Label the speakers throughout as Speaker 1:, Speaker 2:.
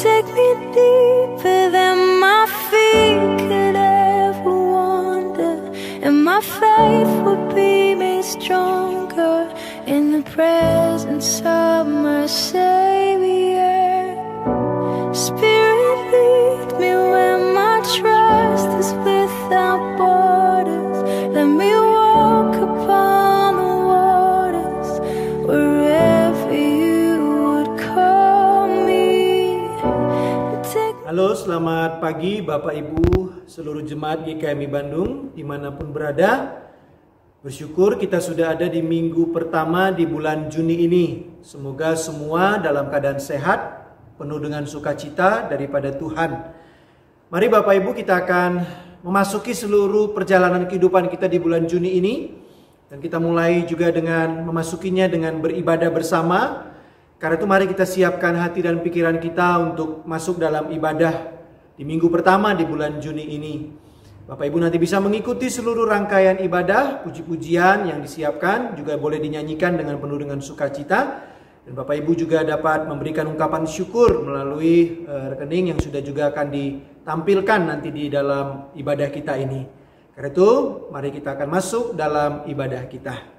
Speaker 1: take me deeper than my feet could ever wander, and my faith would be made stronger in the presence of my Savior. Spirit, lead me where my trust is without borders. Let me walk upon the waters wherever you would call me.
Speaker 2: Halo, selamat pagi Bapak Ibu seluruh jemaat GKMI Bandung dimanapun berada. Bersyukur kita sudah ada di minggu pertama di bulan Juni ini. Semoga semua dalam keadaan sehat, penuh dengan sukacita daripada Tuhan. Mari Bapak Ibu, kita akan memasuki seluruh perjalanan kehidupan kita di bulan Juni ini. Dan kita mulai juga dengan memasukinya dengan beribadah bersama. Karena itu mari kita siapkan hati dan pikiran kita untuk masuk dalam ibadah di minggu pertama di bulan Juni ini. Bapak Ibu nanti bisa mengikuti seluruh rangkaian ibadah, puji-pujian yang disiapkan juga boleh dinyanyikan dengan penuh dengan sukacita. Dan Bapak Ibu juga dapat memberikan ungkapan syukur melalui rekening yang sudah juga akan ditampilkan nanti di dalam ibadah kita ini. Karena itu mari kita akan masuk dalam ibadah kita.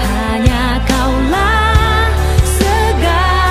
Speaker 1: Hanya Kaulah segala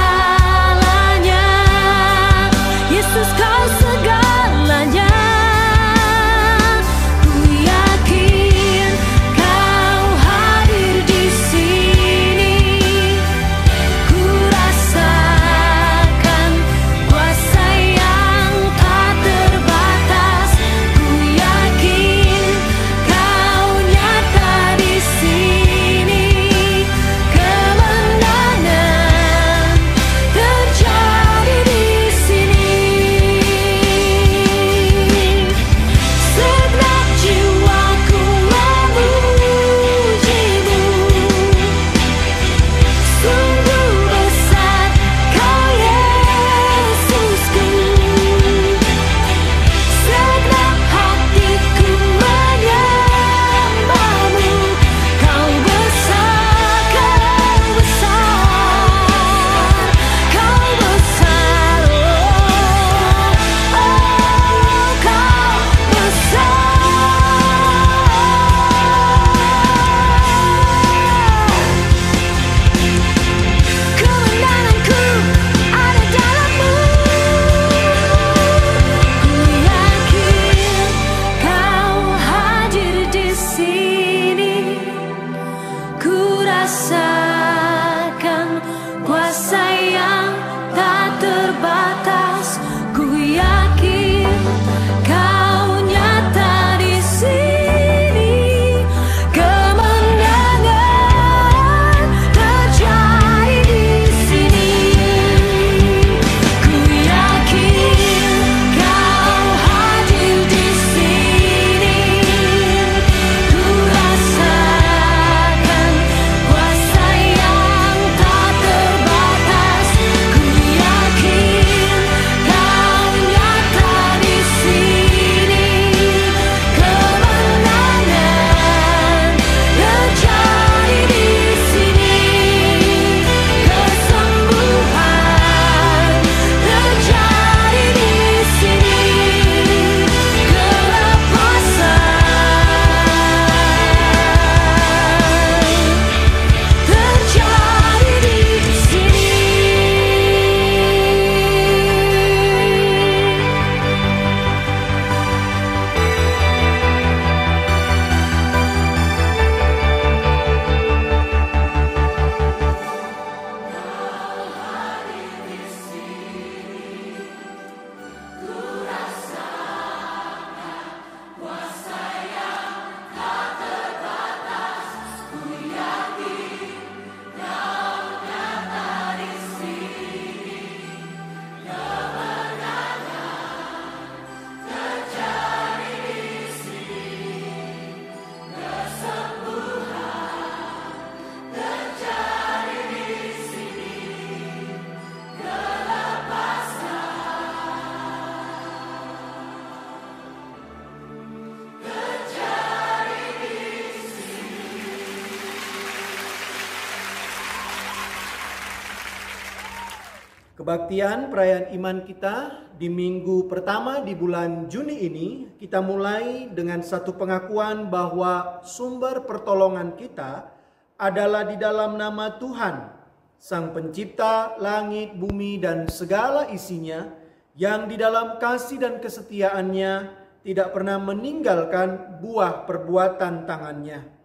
Speaker 2: Kebaktian perayaan iman kita di minggu pertama di bulan Juni ini, kita mulai dengan satu pengakuan bahwa sumber pertolongan kita adalah di dalam nama Tuhan, Sang Pencipta langit, bumi, dan segala isinya, yang di dalam kasih dan kesetiaannya tidak pernah meninggalkan buah perbuatan tangannya.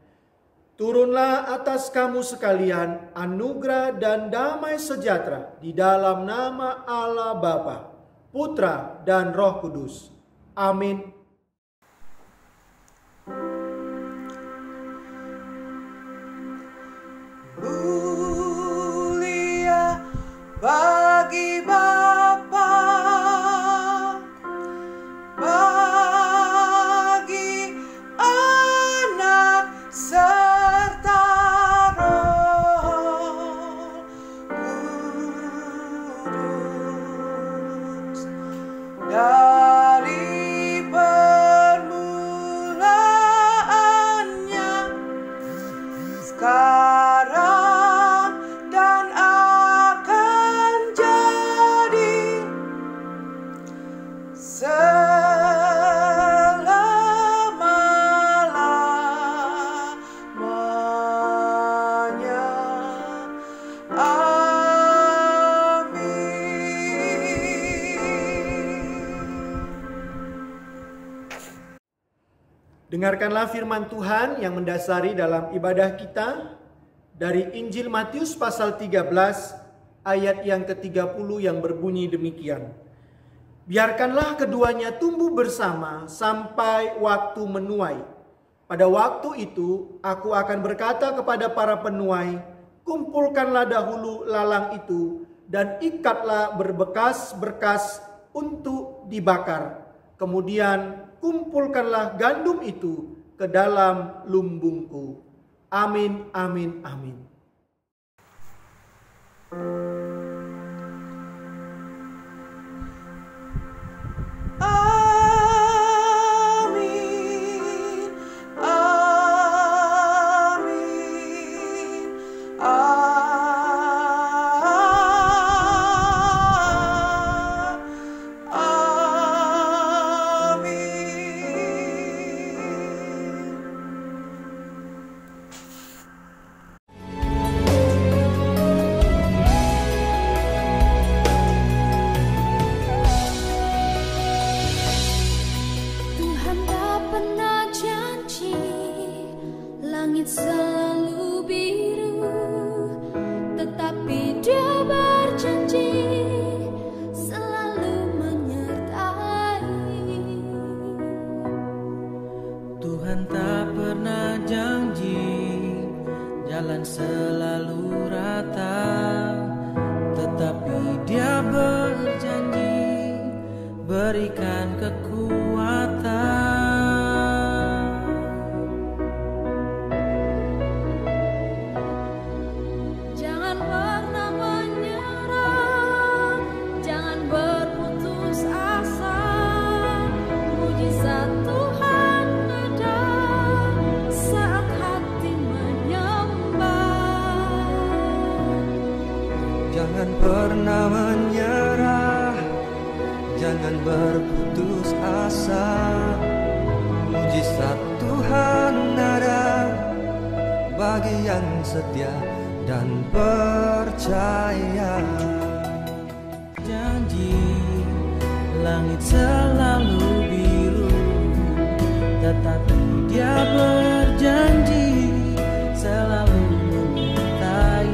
Speaker 2: Turunlah atas kamu sekalian anugerah dan damai sejahtera di dalam nama Allah Bapa, Putra, dan Roh Kudus. Amin.
Speaker 3: Mulia bagi Bapa, bagi Anak serta Roh Kudus, dari permulaannya, sekarang dan akan jadi selama-lamanya.
Speaker 2: Dengarkanlah firman Tuhan yang mendasari dalam ibadah kita dari Injil Matius pasal 13 ayat yang ke-30 yang berbunyi demikian. Biarkanlah keduanya tumbuh bersama sampai waktu menuai. Pada waktu itu aku akan berkata kepada para penuai, kumpulkanlah dahulu lalang itu dan ikatlah berbekas-berkas untuk dibakar. Kemudian kumpulkanlah gandum itu ke dalam lumbungku. Amin, amin, amin.
Speaker 3: Amin, amin,
Speaker 1: Tuhan tak pernah janji langit selalu biru, tetapi Dia berjanji selalu menyertai.
Speaker 4: Tuhan tak pernah janji jalan selalu rata, tetapi Dia berjanji berikan kekuatan.
Speaker 1: Jangan pernah menyerah, jangan berputus asa. Mujizat Tuhan ada saat hati menyembah.
Speaker 3: Jangan pernah menyerah, jangan berputus asa. Mujizat Tuhan ada bagi yang setia dan percaya.
Speaker 4: Janji langit selalu biru, tetapi Dia berjanji selalu menyertai.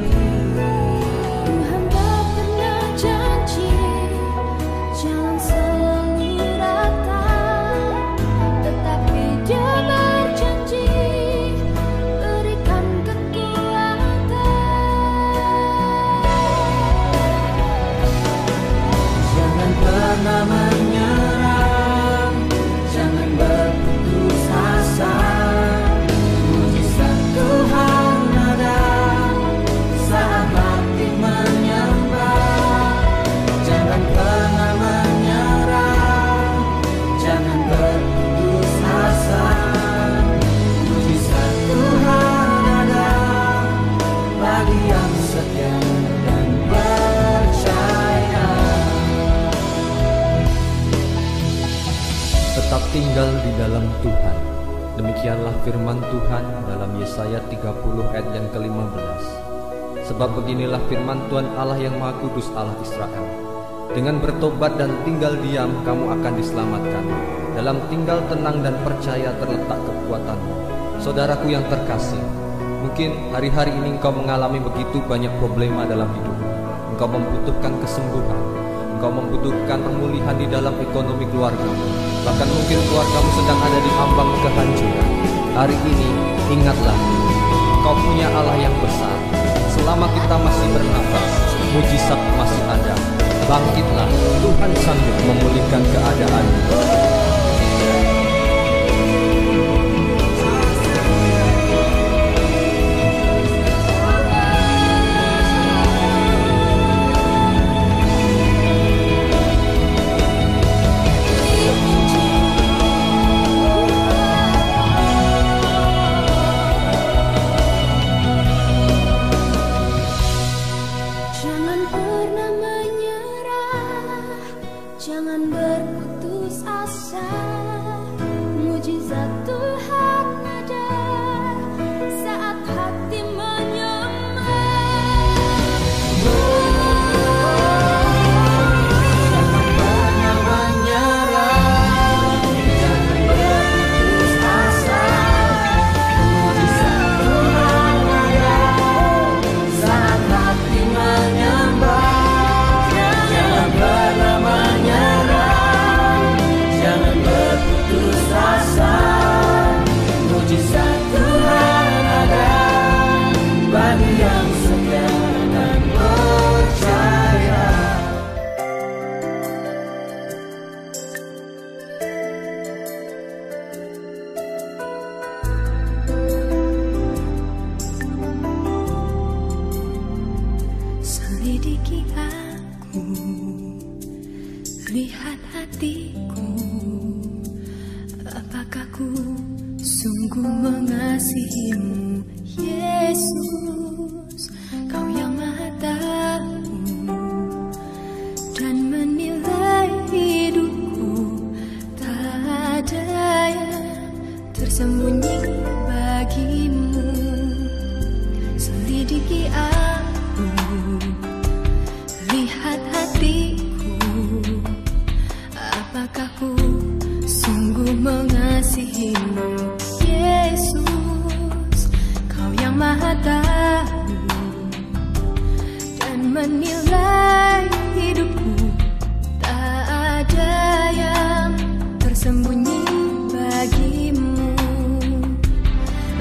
Speaker 1: Tuhan tak pernah janji jalan selalu rata, tetapi Dia berjanji berikan kekuatan.
Speaker 4: Jangan pernah menyerah, jangan berputus asa.
Speaker 3: tinggal di dalam Tuhan. Demikianlah firman Tuhan dalam Yesaya 30 ayat yang ke-15. Sebab beginilah firman Tuhan Allah yang Maha Kudus, Allah Israel. Dengan bertobat dan tinggal diam kamu akan diselamatkan. Dalam tinggal tenang dan percaya terletak kekuatanmu. Saudaraku yang terkasih, mungkin hari-hari ini engkau mengalami begitu banyak problema dalam hidupmu. Engkau membutuhkan kesembuhan. Engkau membutuhkan pemulihan di dalam ekonomi keluargamu. Bahkan mungkin keluargamu sedang ada di ambang kehancuran. Hari ini ingatlah, engkau punya Allah yang besar. Selama kita masih bernafas, mujizat masih ada. Bangkitlah, Tuhan sanggup memulihkan keadaanmu.
Speaker 1: Jangan pernah menyerah, jangan berputus asa. Mujizat Tuhan ada saat hati menyembah. Jangan pernah menyerah, jangan berputus asa. Mujizat Tuhan ada saat hati menyembah. Jangan pernah menyerah, jangan berputus asa. Mujizat Tuhan ada bagi yang setia dan percaya. Selidiki aku, lihat hatiku. Apakah ku sungguh mengasihimu, Yesus? Kau yang Maha Tahu dan menilai hidupku. Tak ada yang tersembunyi bagimu. Selidiki aku, lihat hatiku. Apakah ku sungguh mengasihimu, Yesus? Kau yang Maha Tahu dan menilai hidupku. Tak ada yang tersembunyi bagimu.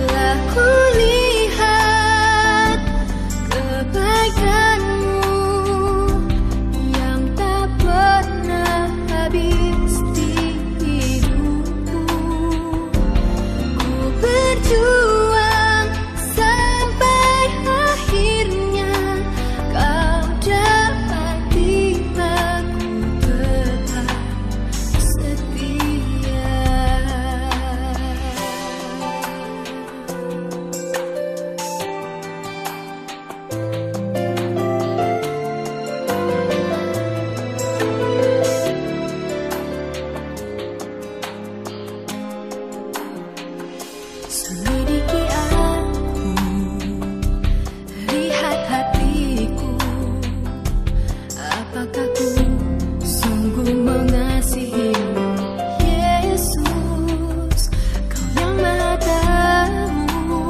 Speaker 1: Lah ku lihat kebaikanmu yang tak pernah habis di hidupku. Ku berjuang sampai akhirnya. Kau dapati aku tetap setia. Selidiki aku, lihat hatiku. Apakah ku sungguh mengasihimu, Yesus? Kau yang Maha Tahu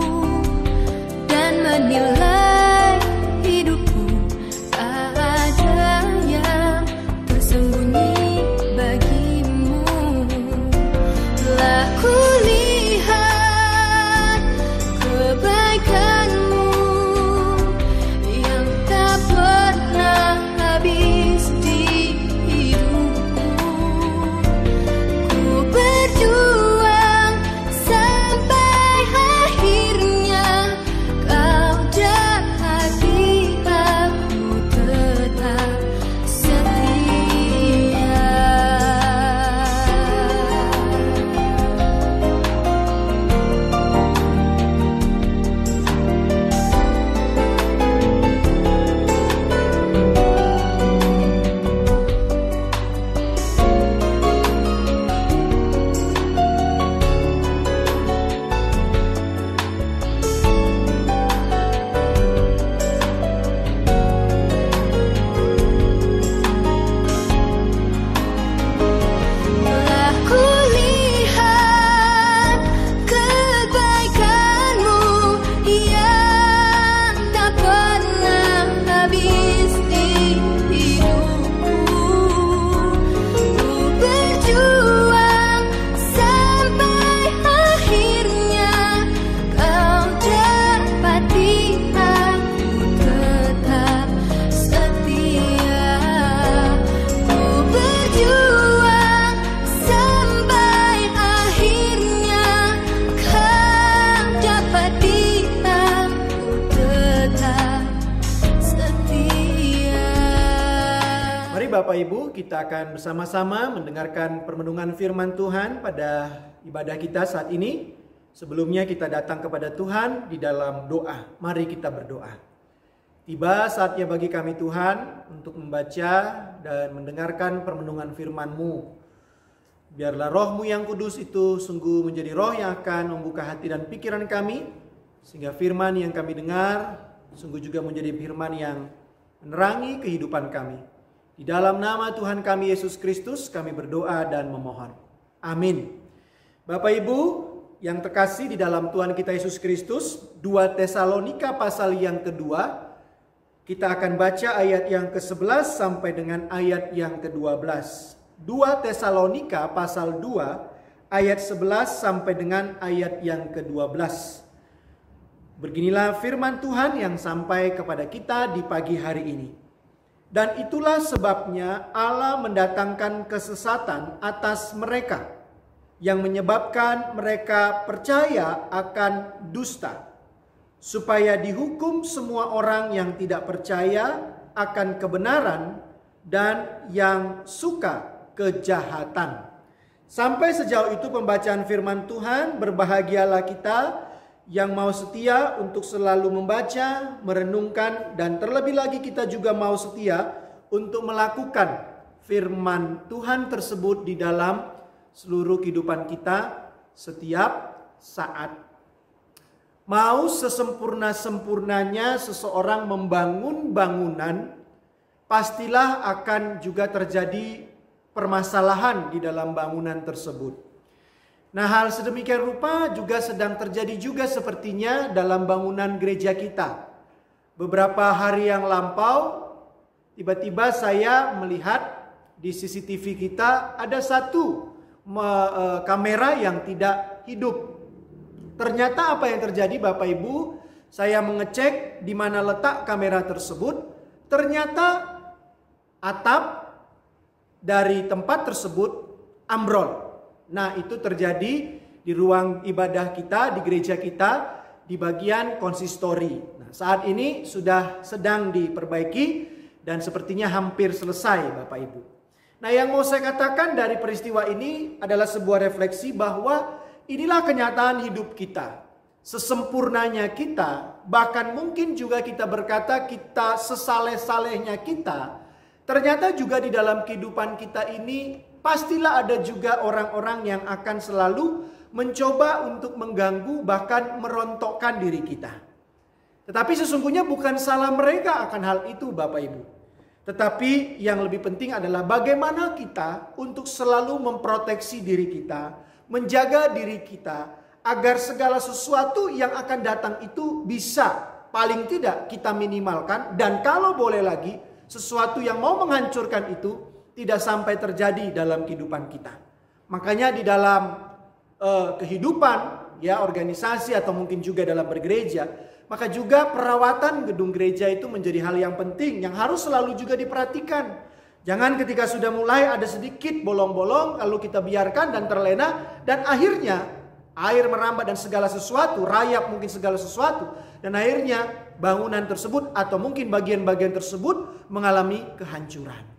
Speaker 1: dan menilai hidupku. Tak ada yang tersembunyi bagimu. Telah ku lihat kebaikanmu yang tak pernah habis di
Speaker 2: Mari Bapak Ibu, kita akan bersama-sama mendengarkan permenungan firman Tuhan pada ibadah kita saat ini. Sebelumnya kita datang kepada Tuhan di dalam doa. Mari kita berdoa. Tiba saatnya bagi kami Tuhan untuk membaca dan mendengarkan permenungan firman-Mu. Biarlah Roh-Mu yang kudus itu sungguh menjadi roh yang akan membuka hati dan pikiran kami, sehingga firman yang kami dengar sungguh juga menjadi firman yang menerangi kehidupan kami. Di dalam nama Tuhan kami Yesus Kristus kami berdoa dan memohon. Amin. Bapak Ibu yang terkasih di dalam Tuhan kita Yesus Kristus, 2 Tesalonika pasal yang kedua, kita akan baca ayat yang ke-11 sampai dengan ayat yang ke-12. 2 Tesalonika pasal 2 ayat 11 sampai dengan ayat yang ke-12. Beginilah firman Tuhan yang sampai kepada kita di pagi hari ini. Dan itulah sebabnya Allah mendatangkan kesesatan atas mereka, yang menyebabkan mereka percaya akan dusta, supaya dihukum semua orang yang tidak percaya akan kebenaran dan yang suka kejahatan. Sampai sejauh itu pembacaan firman Tuhan. Berbahagialah kita yang mau setia untuk selalu membaca, merenungkan, dan terlebih lagi kita juga mau setia untuk melakukan firman Tuhan tersebut di dalam seluruh kehidupan kita setiap saat. Mau sesempurna-sempurnanya seseorang membangun bangunan, pastilah akan juga terjadi permasalahan di dalam bangunan tersebut. Nah, hal sedemikian rupa juga sedang terjadi juga sepertinya dalam bangunan gereja kita. Beberapa hari yang lampau, tiba-tiba saya melihat di CCTV kita ada satu kamera yang tidak hidup. Ternyata apa yang terjadi Bapak Ibu? Saya mengecek di mana letak kamera tersebut. Ternyata atap dari tempat tersebut ambrol. Nah, itu terjadi di ruang ibadah kita, di gereja kita, di bagian konsistori. Nah, saat ini sudah sedang diperbaiki dan sepertinya hampir selesai Bapak Ibu. Nah, yang mau saya katakan dari peristiwa ini adalah sebuah refleksi bahwa inilah kenyataan hidup kita. Sesempurnanya kita, bahkan mungkin juga kita berkata kita sesaleh-salehnya kita, ternyata juga di dalam kehidupan kita ini pastilah ada juga orang-orang yang akan selalu mencoba untuk mengganggu bahkan merontokkan diri kita. Tetapi sesungguhnya bukan salah mereka akan hal itu Bapak Ibu. Tetapi yang lebih penting adalah bagaimana kita untuk selalu memproteksi diri kita, menjaga diri kita agar segala sesuatu yang akan datang itu bisa paling tidak kita minimalkan, dan kalau boleh lagi sesuatu yang mau menghancurkan itu tidak sampai terjadi dalam kehidupan kita. Makanya di dalam kehidupan ya organisasi atau mungkin juga dalam bergereja, maka juga perawatan gedung gereja itu menjadi hal yang penting yang harus selalu juga diperhatikan. Jangan ketika sudah mulai ada sedikit bolong-bolong lalu kita biarkan dan terlena, dan akhirnya air merambat dan segala sesuatu, rayap mungkin segala sesuatu, dan akhirnya bangunan tersebut atau mungkin bagian-bagian tersebut mengalami kehancuran.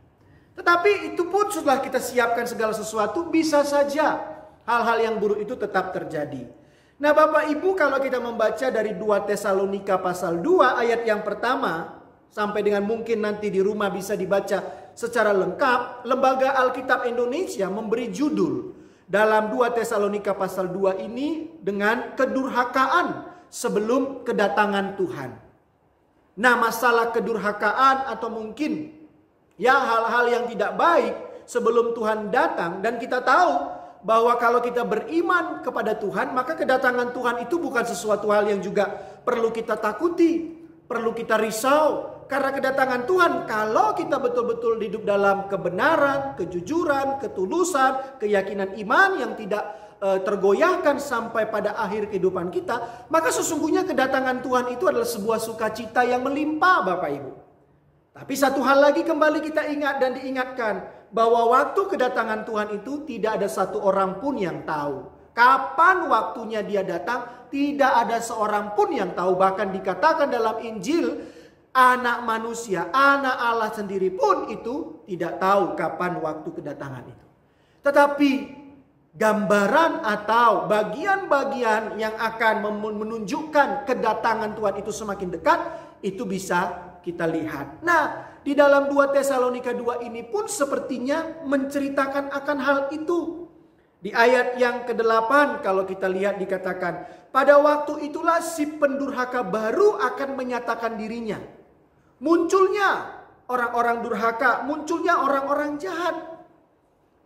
Speaker 2: Tetapi itu pun setelah kita siapkan segala sesuatu, bisa saja hal-hal yang buruk itu tetap terjadi. Nah Bapak Ibu, kalau kita membaca dari 2 Tesalonika pasal 2 ayat yang pertama, sampai dengan mungkin nanti di rumah bisa dibaca secara lengkap, Lembaga Alkitab Indonesia memberi judul dalam 2 Tesalonika pasal 2 ini dengan kedurhakaan sebelum kedatangan Tuhan. Nah, masalah kedurhakaan atau mungkin ya hal-hal yang tidak baik sebelum Tuhan datang, dan kita tahu bahwa kalau kita beriman kepada Tuhan, maka kedatangan Tuhan itu bukan sesuatu hal yang juga perlu kita takuti, perlu kita risau. Karena kedatangan Tuhan, kalau kita betul-betul hidup dalam kebenaran, kejujuran, ketulusan, keyakinan iman yang tidak tergoyahkan sampai pada akhir kehidupan kita, maka sesungguhnya kedatangan Tuhan itu adalah sebuah sukacita yang melimpah Bapak Ibu. Tapi satu hal lagi kembali kita ingat dan diingatkan, bahwa waktu kedatangan Tuhan itu tidak ada satu orang pun yang tahu. Kapan waktunya dia datang, tidak ada seorang pun yang tahu. Bahkan dikatakan dalam Injil, anak manusia, anak Allah sendiri pun itu tidak tahu kapan waktu kedatangan itu. Tetapi gambaran atau bagian-bagian yang akan menunjukkan kedatangan Tuhan itu semakin dekat, itu bisa kita lihat. Nah, di dalam 2 Tesalonika 2 ini pun sepertinya menceritakan akan hal itu. Di ayat yang ke-8 kalau kita lihat dikatakan, pada waktu itulah si pendurhaka baru akan menyatakan dirinya. Munculnya orang-orang durhaka, munculnya orang-orang jahat.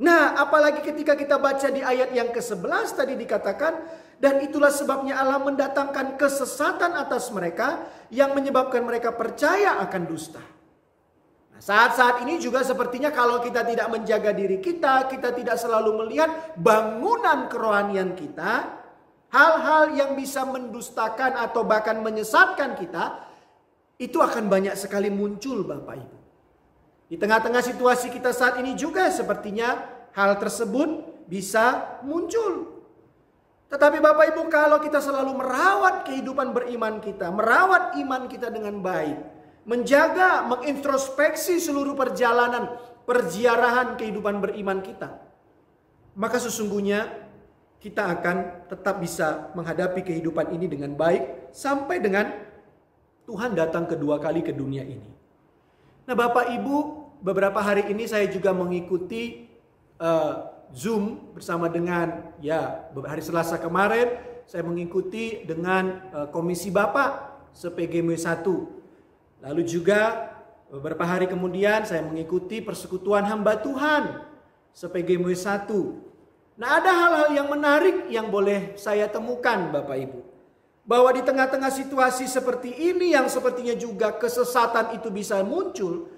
Speaker 2: Nah, apalagi ketika kita baca di ayat yang ke-11 tadi dikatakan, dan itulah sebabnya Allah mendatangkan kesesatan atas mereka yang menyebabkan mereka percaya akan dusta. Nah, saat-saat ini juga sepertinya kalau kita tidak menjaga diri kita tidak selalu melihat bangunan kerohanian kita, hal-hal yang bisa mendustakan atau bahkan menyesatkan kita, itu akan banyak sekali muncul Bapak Ibu. Di tengah-tengah situasi kita saat ini juga sepertinya hal tersebut bisa muncul. Tetapi Bapak Ibu, kalau kita selalu merawat kehidupan beriman kita, merawat iman kita dengan baik, menjaga, mengintrospeksi seluruh perjalanan, perziarahan kehidupan beriman kita, maka sesungguhnya kita akan tetap bisa menghadapi kehidupan ini dengan baik sampai dengan Tuhan datang kedua kali ke dunia ini. Nah Bapak Ibu, beberapa hari ini saya juga mengikuti Zoom bersama dengan hari Selasa kemarin saya mengikuti dengan Komisi Bapak SPGMW 1. Lalu juga beberapa hari kemudian saya mengikuti Persekutuan Hamba Tuhan SPGMW 1. Nah, ada hal-hal yang menarik yang boleh saya temukan Bapak Ibu. Bahwa di tengah-tengah situasi seperti ini yang sepertinya juga kesesatan itu bisa muncul,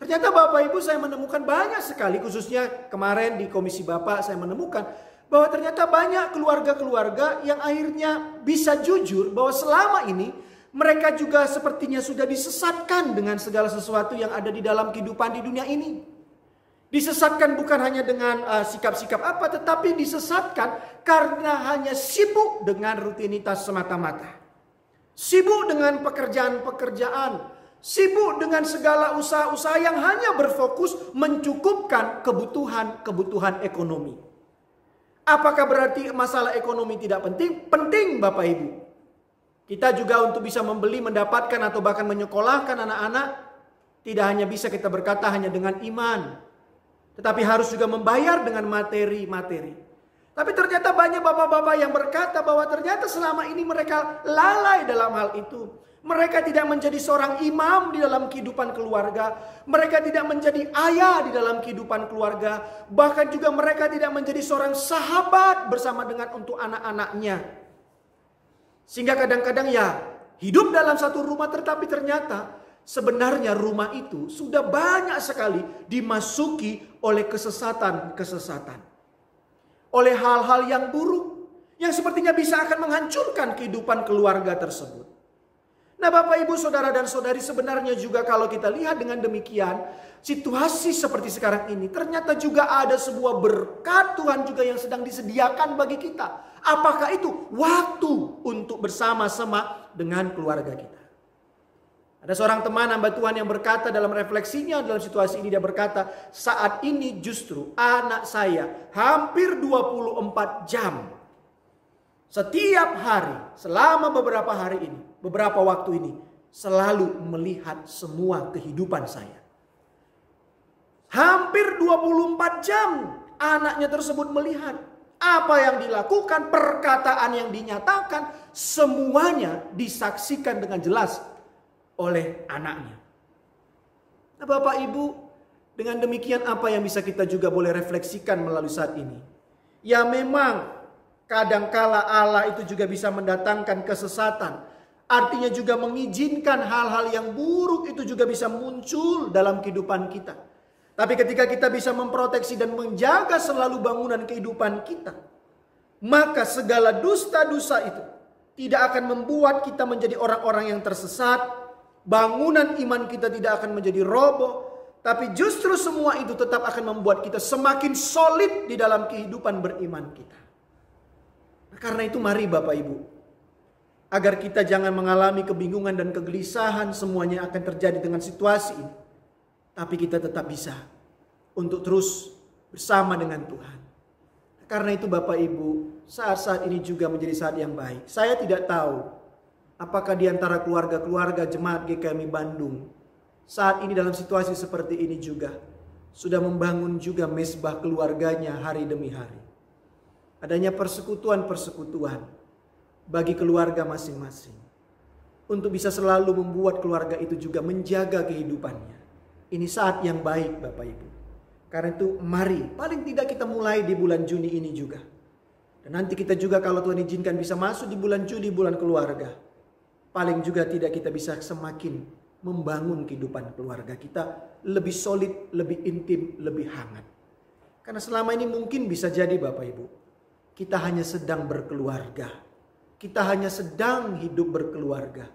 Speaker 2: ternyata Bapak Ibu saya menemukan banyak sekali, khususnya kemarin di Komisi Bapak saya menemukan bahwa ternyata banyak keluarga-keluarga yang akhirnya bisa jujur bahwa selama ini mereka juga sepertinya sudah disesatkan dengan segala sesuatu yang ada di dalam kehidupan di dunia ini. Disesatkan bukan hanya dengan sikap-sikap apa, tetapi disesatkan karena hanya sibuk dengan rutinitas semata-mata. Sibuk dengan pekerjaan-pekerjaan. Sibuk dengan segala usaha-usaha yang hanya berfokus mencukupkan kebutuhan ekonomi. Apakah berarti masalah ekonomi tidak penting? Penting Bapak Ibu. Kita juga untuk bisa membeli, mendapatkan atau bahkan menyekolahkan anak-anak, tidak hanya bisa kita berkata hanya dengan iman, tetapi harus juga membayar dengan materi-materi. Tapi ternyata banyak bapak-bapak yang berkata bahwa ternyata selama ini mereka lalai dalam hal itu. Mereka tidak menjadi seorang imam di dalam kehidupan keluarga. Mereka tidak menjadi ayah di dalam kehidupan keluarga. Bahkan juga mereka tidak menjadi seorang sahabat bersama dengan untuk anak-anaknya. Sehingga kadang-kadang hidup dalam satu rumah, tetapi ternyata sebenarnya rumah itu sudah banyak sekali dimasuki oleh kesesatan-kesesatan. Oleh hal-hal yang buruk yang sepertinya bisa akan menghancurkan kehidupan keluarga tersebut. Nah Bapak Ibu Saudara dan Saudari, sebenarnya juga kalau kita lihat dengan demikian, situasi seperti sekarang ini ternyata juga ada sebuah berkat Tuhan juga yang sedang disediakan bagi kita. Apakah itu? Waktu untuk bersama-sama dengan keluarga kita. Ada seorang teman hamba Tuhan yang berkata dalam refleksinya dalam situasi ini, dia berkata, saat ini justru anak saya hampir 24 jam setiap hari selama beberapa hari ini, beberapa waktu ini selalu melihat semua kehidupan saya. Hampir 24 jam anaknya tersebut melihat apa yang dilakukan, perkataan yang dinyatakan, semuanya disaksikan dengan jelas oleh anaknya. Nah Bapak Ibu, dengan demikian apa yang bisa kita juga boleh refleksikan melalui saat ini? Ya memang kadangkala Allah itu juga bisa mendatangkan kesesatan. Artinya juga mengizinkan hal-hal yang buruk itu juga bisa muncul dalam kehidupan kita. Tapi ketika kita bisa memproteksi dan menjaga selalu bangunan kehidupan kita, maka segala dusta-dusta itu tidak akan membuat kita menjadi orang-orang yang tersesat. Bangunan iman kita tidak akan menjadi roboh, tapi justru semua itu tetap akan membuat kita semakin solid di dalam kehidupan beriman kita. Nah, karena itu mari Bapak Ibu, Agar kita jangan mengalami kebingungan dan kegelisahan semuanya akan terjadi dengan situasi ini. Tapi kita tetap bisa untuk terus bersama dengan Tuhan. Karena itu Bapak Ibu, saat-saat ini juga menjadi saat yang baik. Saya tidak tahu apakah di antara keluarga-keluarga jemaat GKMI Bandung saat ini dalam situasi seperti ini juga sudah membangun juga mesbah keluarganya hari demi hari. Adanya persekutuan-persekutuan bagi keluarga masing-masing. Untuk bisa selalu membuat keluarga itu juga menjaga kehidupannya. Ini saat yang baik Bapak Ibu. Karena itu mari, paling tidak kita mulai di bulan Juni ini juga. Dan nanti kita juga kalau Tuhan izinkan bisa masuk di bulan Juli, bulan keluarga. Paling juga tidak kita bisa semakin membangun kehidupan keluarga kita lebih solid, lebih intim, lebih hangat. Karena selama ini mungkin bisa jadi Bapak Ibu, kita hanya sedang berkeluarga. Kita hanya sedang hidup berkeluarga.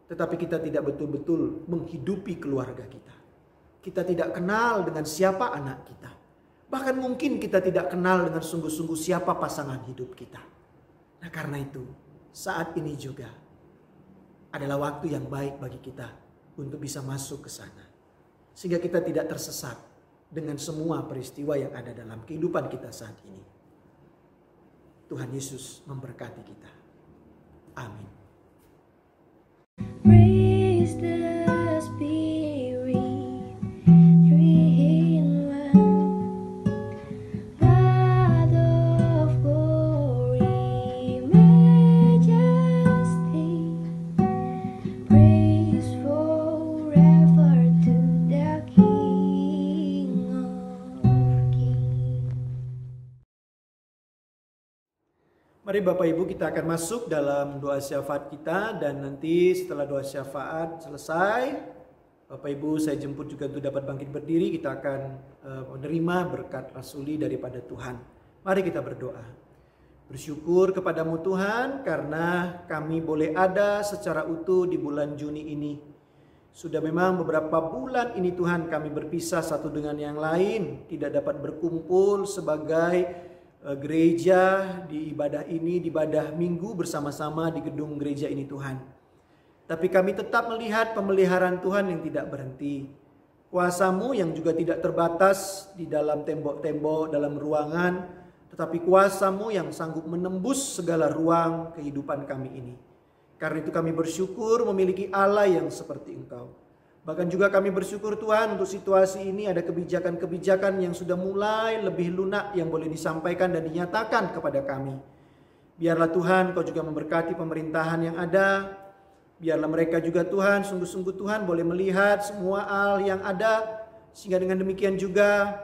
Speaker 2: Tetapi kita tidak betul-betul menghidupi keluarga kita. Kita tidak kenal dengan siapa anak kita. Bahkan mungkin kita tidak kenal dengan sungguh-sungguh siapa pasangan hidup kita. Nah karena itu saat ini juga adalah waktu yang baik bagi kita untuk bisa masuk ke sana. Sehingga kita tidak tersesat dengan semua peristiwa yang ada dalam kehidupan kita saat ini. Tuhan Yesus memberkati kita. Amin.
Speaker 1: Praise the Spirit, three in one, God of glory, majesty, praise forever to the King of Kings.
Speaker 2: Mari Bapak Ibu kita akan masuk dalam doa syafaat kita. Dan nanti setelah doa syafaat selesai, Bapak Ibu saya jemput juga untuk dapat bangkit berdiri. Kita akan menerima berkat rasuli daripada Tuhan. Mari kita berdoa. Bersyukur kepadamu Tuhan karena kami boleh ada secara utuh di bulan Juni ini. Sudah memang beberapa bulan ini Tuhan kami berpisah satu dengan yang lain. Tidak dapat berkumpul sebagai gereja di ibadah ini, di ibadah minggu bersama-sama di gedung gereja ini Tuhan. Tapi kami tetap melihat pemeliharaan Tuhan yang tidak berhenti. Kuasa-Mu yang juga tidak terbatas di dalam tembok-tembok, dalam ruangan. Tetapi kuasa-Mu yang sanggup menembus segala ruang kehidupan kami ini. Karena itu kami bersyukur memiliki Allah yang seperti Engkau. Bahkan juga kami bersyukur Tuhan untuk situasi ini ada kebijakan-kebijakan yang sudah mulai lebih lunak yang boleh disampaikan dan dinyatakan kepada kami. Biarlah Tuhan Kau juga memberkati pemerintahan yang ada. Biarlah mereka juga Tuhan, sungguh-sungguh Tuhan boleh melihat semua hal yang ada. Sehingga dengan demikian juga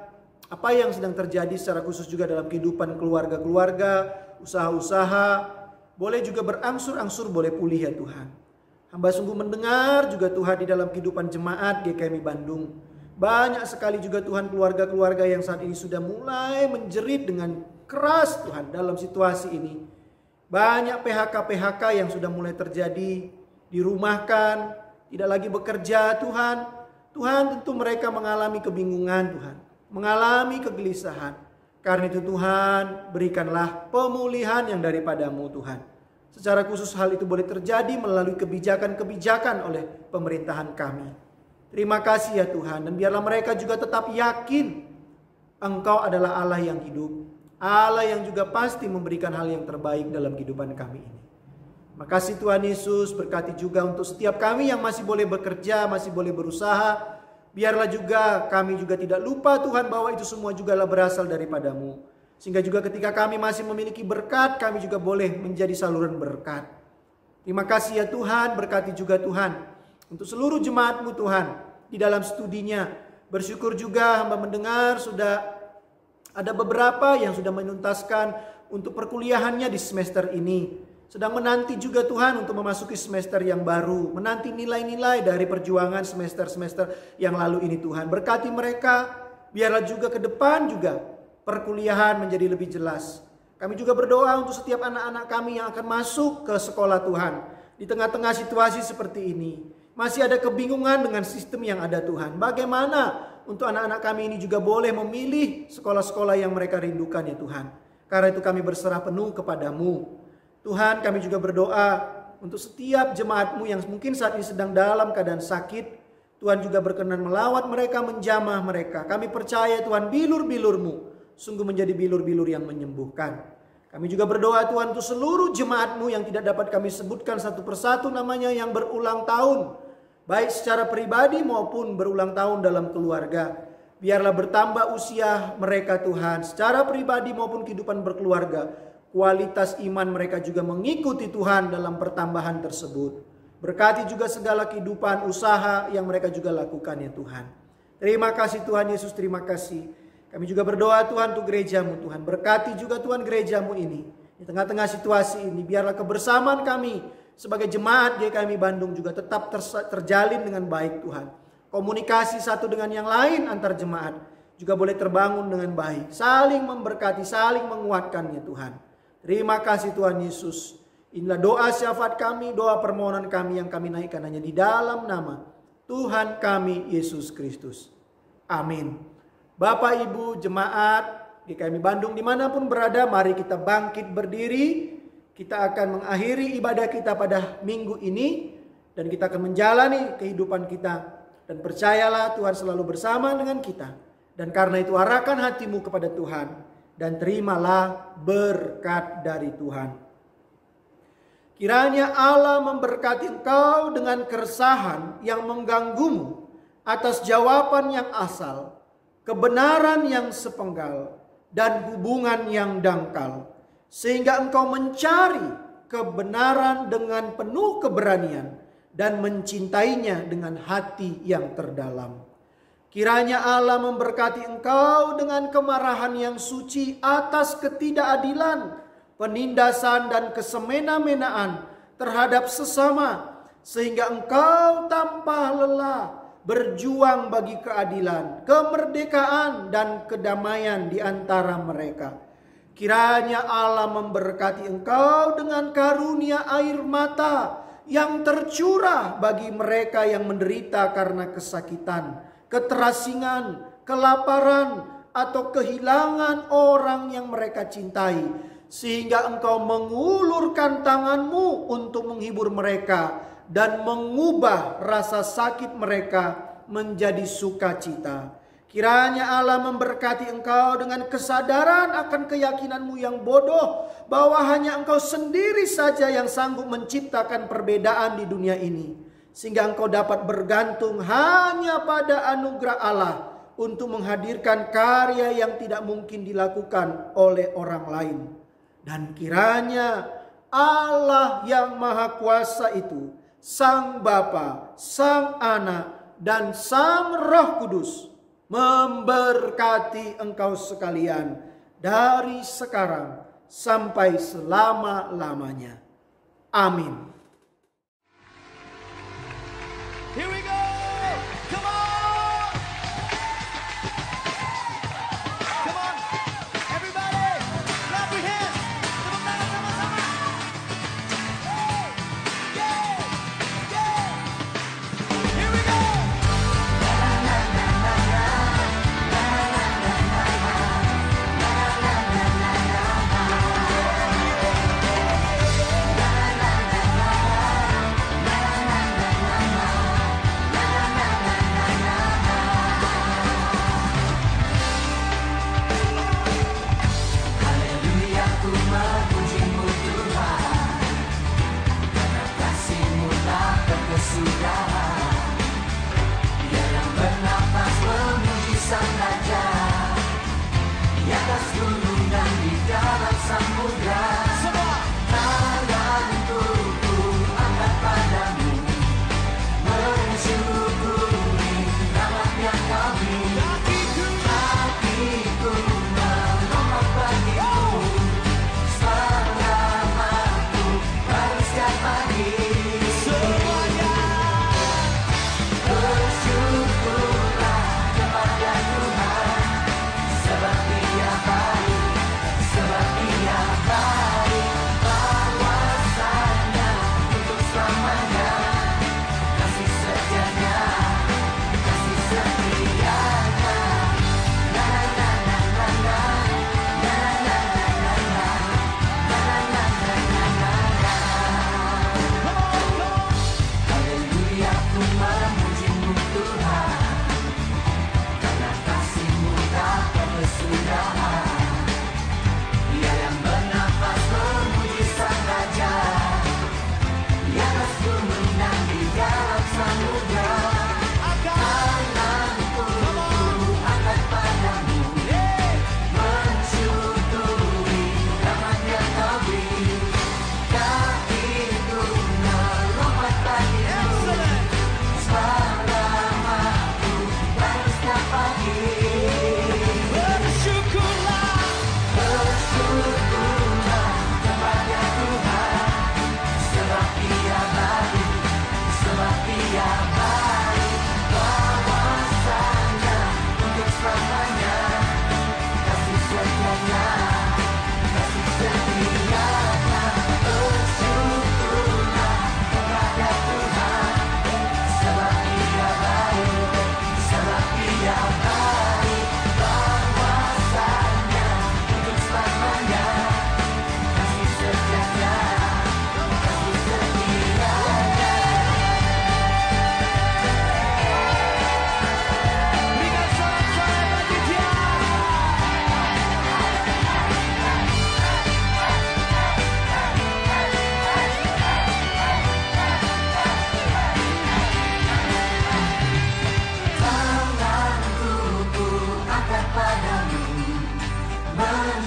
Speaker 2: apa yang sedang terjadi secara khusus juga dalam kehidupan keluarga-keluarga, usaha-usaha, boleh juga berangsur-angsur boleh pulih ya Tuhan. Hamba sungguh mendengar juga Tuhan di dalam kehidupan jemaat GKMI Bandung. Banyak sekali juga Tuhan keluarga-keluarga yang saat ini sudah mulai menjerit dengan keras Tuhan dalam situasi ini. Banyak PHK-PHK yang sudah mulai terjadi, dirumahkan, tidak lagi bekerja Tuhan. Tuhan tentu mereka mengalami kebingungan Tuhan, mengalami kegelisahan. Karena itu Tuhan berikanlah pemulihan yang daripada-Mu Tuhan. Secara khusus hal itu boleh terjadi melalui kebijakan-kebijakan oleh pemerintahan kami. Terima kasih ya Tuhan. Dan biarlah mereka juga tetap yakin Engkau adalah Allah yang hidup. Allah yang juga pasti memberikan hal yang terbaik dalam kehidupan kami ini. Makasih Tuhan Yesus, berkati juga untuk setiap kami yang masih boleh bekerja, masih boleh berusaha. Biarlah juga kami juga tidak lupa Tuhan bahwa itu semua juga berasal daripada-Mu. Sehingga juga ketika kami masih memiliki berkat, kami juga boleh menjadi saluran berkat. Terima kasih ya Tuhan, berkati juga Tuhan untuk seluruh jemaat-Mu Tuhan di dalam studinya. Bersyukur juga hamba mendengar sudah ada beberapa yang sudah menuntaskan untuk perkuliahannya di semester ini. Sedang menanti juga Tuhan untuk memasuki semester yang baru. Menanti nilai-nilai dari perjuangan semester-semester yang lalu ini Tuhan. Berkati mereka, biarlah juga ke depan juga perkuliahan menjadi lebih jelas. Kami juga berdoa untuk setiap anak-anak kami yang akan masuk ke sekolah Tuhan. Di tengah-tengah situasi seperti ini, masih ada kebingungan dengan sistem yang ada Tuhan. Bagaimana untuk anak-anak kami ini juga boleh memilih sekolah-sekolah yang mereka rindukan ya Tuhan. Karena itu kami berserah penuh kepada-Mu. Tuhan, kami juga berdoa untuk setiap jemaat-Mu yang mungkin saat ini sedang dalam keadaan sakit. Tuhan juga berkenan melawat mereka, menjamah mereka. Kami percaya Tuhan, bilur-bilur-Mu sungguh menjadi bilur-bilur yang menyembuhkan. Kami juga berdoa Tuhan untuk seluruh jemaat-Mu yang tidak dapat kami sebutkan satu persatu namanya yang berulang tahun. Baik secara pribadi maupun berulang tahun dalam keluarga. Biarlah bertambah usia mereka Tuhan. Secara pribadi maupun kehidupan berkeluarga. Kualitas iman mereka juga mengikuti Tuhan dalam pertambahan tersebut. Berkati juga segala kehidupan usaha yang mereka juga lakukan ya Tuhan. Terima kasih Tuhan Yesus, terima kasih. Kami juga berdoa Tuhan untuk gereja-Mu Tuhan. Berkati juga Tuhan gereja-Mu ini. Di tengah-tengah situasi ini biarlah kebersamaan kami sebagai jemaat GKMI Bandung juga tetap terjalin dengan baik Tuhan. Komunikasi satu dengan yang lain antar jemaat juga boleh terbangun dengan baik. Saling memberkati, saling menguatkan ya Tuhan. Terima kasih Tuhan Yesus. Inilah doa syafaat kami, doa permohonan kami yang kami naikkan hanya di dalam nama Tuhan kami Yesus Kristus. Amin. Bapak Ibu jemaat GKMI Bandung dimanapun berada, mari kita bangkit berdiri. Kita akan mengakhiri ibadah kita pada minggu ini. Dan kita akan menjalani kehidupan kita. Dan percayalah Tuhan selalu bersama dengan kita. Dan karena itu arahkan hatimu kepada Tuhan. Dan terimalah berkat dari Tuhan. Kiranya Allah memberkati engkau dengan keresahan yang mengganggumu atas jawaban yang asal, kebenaran yang sepenggal, dan hubungan yang dangkal. Sehingga engkau mencari kebenaran dengan penuh keberanian dan mencintainya dengan hati yang terdalam. Kiranya Allah memberkati engkau dengan kemarahan yang suci atas ketidakadilan, penindasan dan kesemena-menaan terhadap sesama, sehingga engkau tanpa lelah berjuang bagi keadilan, kemerdekaan dan kedamaian di antara mereka. Kiranya Allah memberkati engkau dengan karunia air mata yang tercurah bagi mereka yang menderita karena kesakitan, keterasingan, kelaparan, atau kehilangan orang yang mereka cintai. Sehingga engkau mengulurkan tanganmu untuk menghibur mereka dan mengubah rasa sakit mereka menjadi sukacita. Kiranya Allah memberkati engkau dengan kesadaran akan keyakinanmu yang bodoh bahwa hanya engkau sendiri saja yang sanggup menciptakan perbedaan di dunia ini. Sehingga engkau dapat bergantung hanya pada anugerah Allah untuk menghadirkan karya yang tidak mungkin dilakukan oleh orang lain. Dan kiranya Allah yang Maha Kuasa itu, Sang Bapa, Sang Anak, dan Sang Roh Kudus memberkati engkau sekalian dari sekarang sampai selama-lamanya. Amin.
Speaker 5: Here we go! Come on! Come on! Everybody! Clap your hands! Tepuk tangan sama-sama! Yeah! Yeah! Here we go!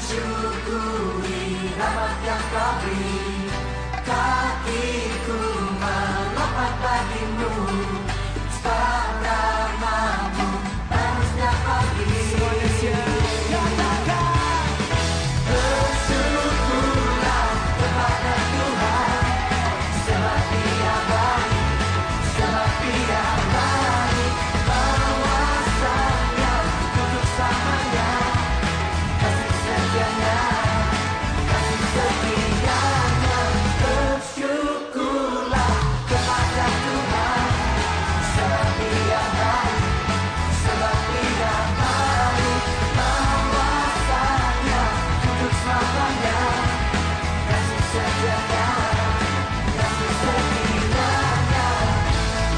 Speaker 4: syukuri rahmat yang kau beri. Kakiku melompat bagimu, sebab namamu manusia pagi. Bersyukurlah kepada Tuhan, sebab Dia baik, sebab Dia baik. Penguasanya untuk selamanya, kasih setianya, kasih setianya. Bersyukurlah kepada Tuhan, sebab Dia baik, sebab Dia baik. Penguasanya untuk selamanya, kasih setianya, kasih setianya.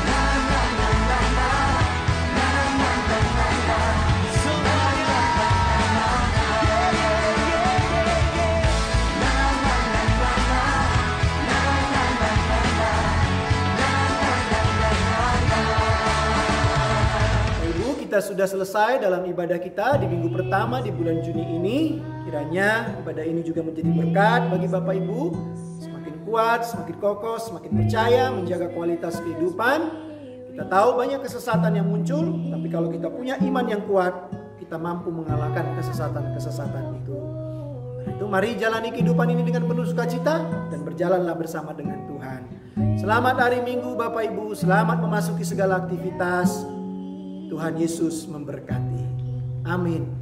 Speaker 4: Na na na na na, na na na na na, semuanya.
Speaker 2: Ibu, kita sudah selesai dalam ibadah kita di minggu pertama di bulan Juni ini. Kiranya ibadah ini juga menjadi berkat bagi Bapak Ibu, semakin kuat, semakin kokoh, semakin percaya menjaga kualitas kehidupan. Kita tahu banyak kesesatan yang muncul, tapi kalau kita punya iman yang kuat, kita mampu mengalahkan kesesatan-kesesatan itu. Karena itu mari jalani kehidupan ini dengan penuh sukacita dan berjalanlah bersama dengan Tuhan. Selamat hari Minggu Bapak Ibu, selamat memasuki segala aktivitas. Tuhan Yesus memberkati. Amin.